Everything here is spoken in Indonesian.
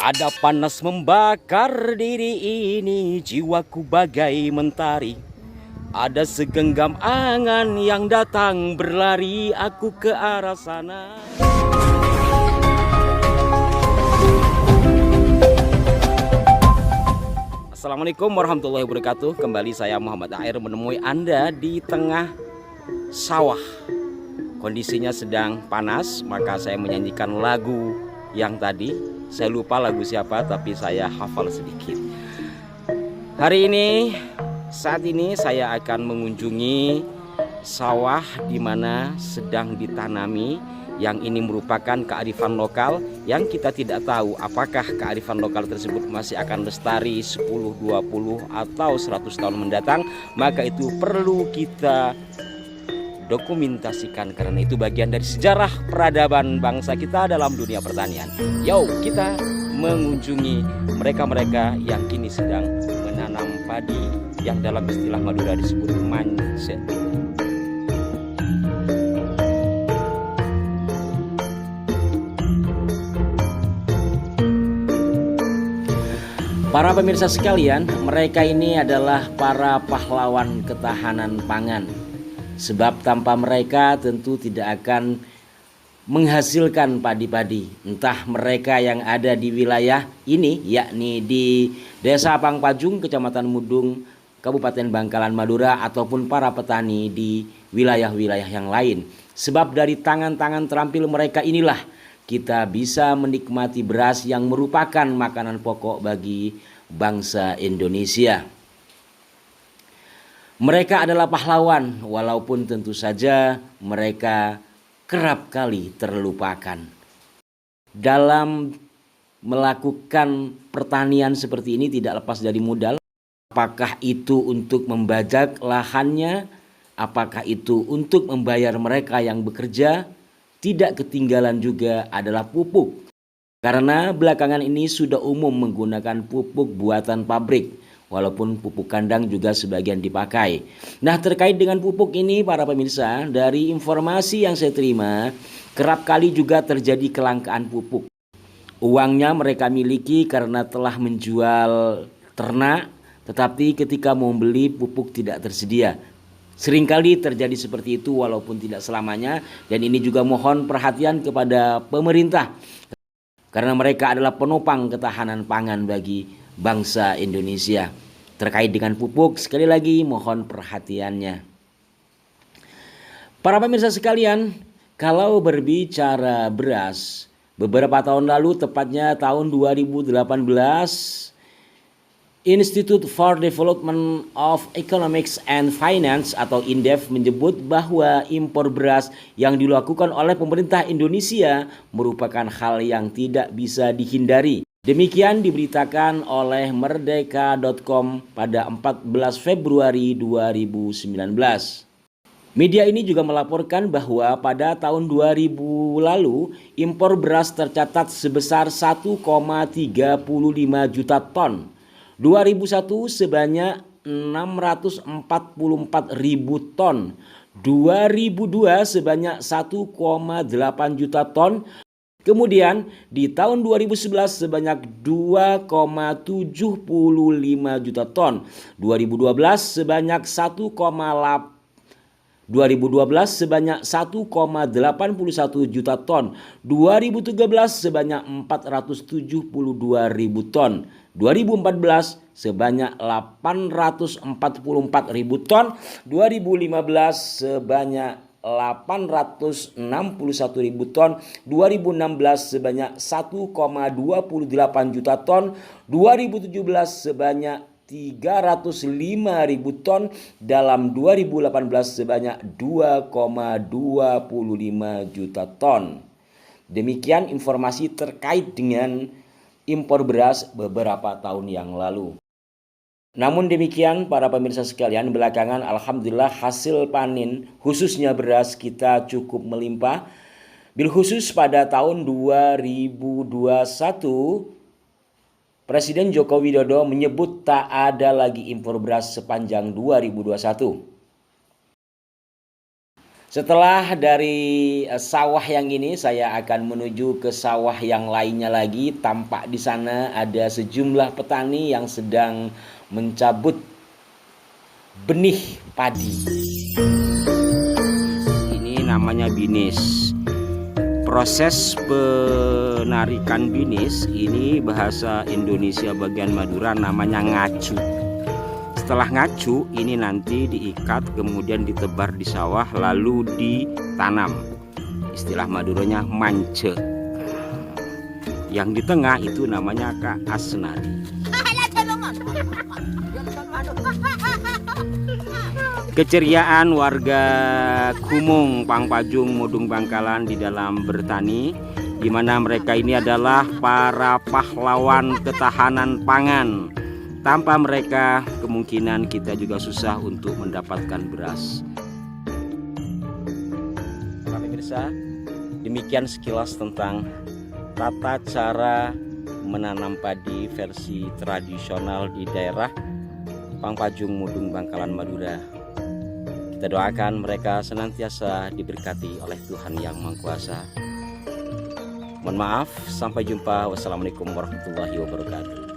Ada panas membakar diri ini, jiwaku bagai mentari. Ada segenggam angan yang datang berlari, aku ke arah sana. Assalamualaikum warahmatullahi wabarakatuh. Kembali saya Muhammad Air menemui Anda di tengah sawah. Kondisinya sedang panas, maka saya menyanyikan lagu yang tadi. Saya lupa lagu siapa, tapi saya hafal sedikit. Hari ini, saat ini saya akan mengunjungi sawah di mana sedang ditanami. Yang ini merupakan kearifan lokal yang kita tidak tahu apakah kearifan lokal tersebut masih akan lestari 10, 20 atau 100 tahun mendatang. Maka itu perlu kita dokumentasikan, karena itu bagian dari sejarah peradaban bangsa kita dalam dunia pertanian. Yuk kita mengunjungi mereka-mereka yang kini sedang menanam padi yang dalam istilah Madura disebut mance. Para pemirsa sekalian, mereka ini adalah para pahlawan ketahanan pangan. Sebab tanpa mereka tentu tidak akan menghasilkan padi-padi. Entah mereka yang ada di wilayah ini, yakni di Desa Pangpajung, Kecamatan Mudung, Kabupaten Bangkalan, Madura, ataupun para petani di wilayah-wilayah yang lain. Sebab dari tangan-tangan terampil mereka inilah kita bisa menikmati beras yang merupakan makanan pokok bagi bangsa Indonesia. Mereka adalah pahlawan, walaupun tentu saja mereka kerap kali terlupakan. Dalam melakukan pertanian seperti ini tidak lepas dari modal. Apakah itu untuk membajak lahannya? Apakah itu untuk membayar mereka yang bekerja? Tidak ketinggalan juga adalah pupuk. Karena belakangan ini sudah umum menggunakan pupuk buatan pabrik. Walaupun pupuk kandang juga sebagian dipakai. Nah, terkait dengan pupuk ini para pemirsa, dari informasi yang saya terima, kerap kali juga terjadi kelangkaan pupuk. Uangnya mereka miliki karena telah menjual ternak, tetapi ketika mau beli pupuk tidak tersedia. Seringkali terjadi seperti itu walaupun tidak selamanya, dan ini juga mohon perhatian kepada pemerintah karena mereka adalah penopang ketahanan pangan bagi bangsa Indonesia. Terkait dengan pupuk, sekali lagi mohon perhatiannya. Para pemirsa sekalian, kalau berbicara beras, beberapa tahun lalu, tepatnya tahun 2018, Institute for Development of Economics and Finance atau INDEF menyebut bahwa impor beras yang dilakukan oleh pemerintah Indonesia merupakan hal yang tidak bisa dihindari. Demikian diberitakan oleh merdeka.com pada 14 Februari 2019. Media ini juga melaporkan bahwa pada tahun 2000 lalu impor beras tercatat sebesar 1,35 juta ton. 2001 sebanyak 644 ribu ton. 2002 sebanyak 1,8 juta ton. Kemudian di tahun 2011 sebanyak 2,75 juta ton. 2012 sebanyak 1,81 juta ton. 2013 sebanyak 472 ribu ton. 2014 sebanyak 844 ribu ton. 2015 sebanyak 861 ribu ton. 2016 sebanyak 1,28 juta ton. 2017 sebanyak 305 ribu ton. Dalam 2018 sebanyak 2,25 juta ton. Demikian informasi terkait dengan impor beras beberapa tahun yang lalu. Namun demikian para pemirsa sekalian, belakangan alhamdulillah hasil panen khususnya beras kita cukup melimpah. Bil khusus pada tahun 2021 Presiden Joko Widodo menyebut tak ada lagi impor beras sepanjang 2021. Setelah dari sawah yang ini, saya akan menuju ke sawah yang lainnya lagi. Tampak di sana ada sejumlah petani yang sedang mencabut benih padi. Ini namanya binis. Proses penarikan binis ini bahasa Indonesia bagian Madura namanya ngacu. Setelah ngacu ini nanti diikat, kemudian ditebar di sawah lalu ditanam. Istilah Maduranya mance. Yang di tengah itu namanya Kak Asnari. Keceriaan warga Kumung, Pangpajung, Mudung Bangkalan di dalam bertani, di mana mereka ini adalah para pahlawan ketahanan pangan. Tanpa mereka kemungkinan kita juga susah untuk mendapatkan beras. Para pemirsa, demikian sekilas tentang tata cara menanam padi versi tradisional di daerah Pangpajung, Mudung Bangkalan, Madura. Kita doakan mereka senantiasa diberkati oleh Tuhan Yang Maha Kuasa. Mohon maaf, sampai jumpa. Wassalamualaikum warahmatullahi wabarakatuh.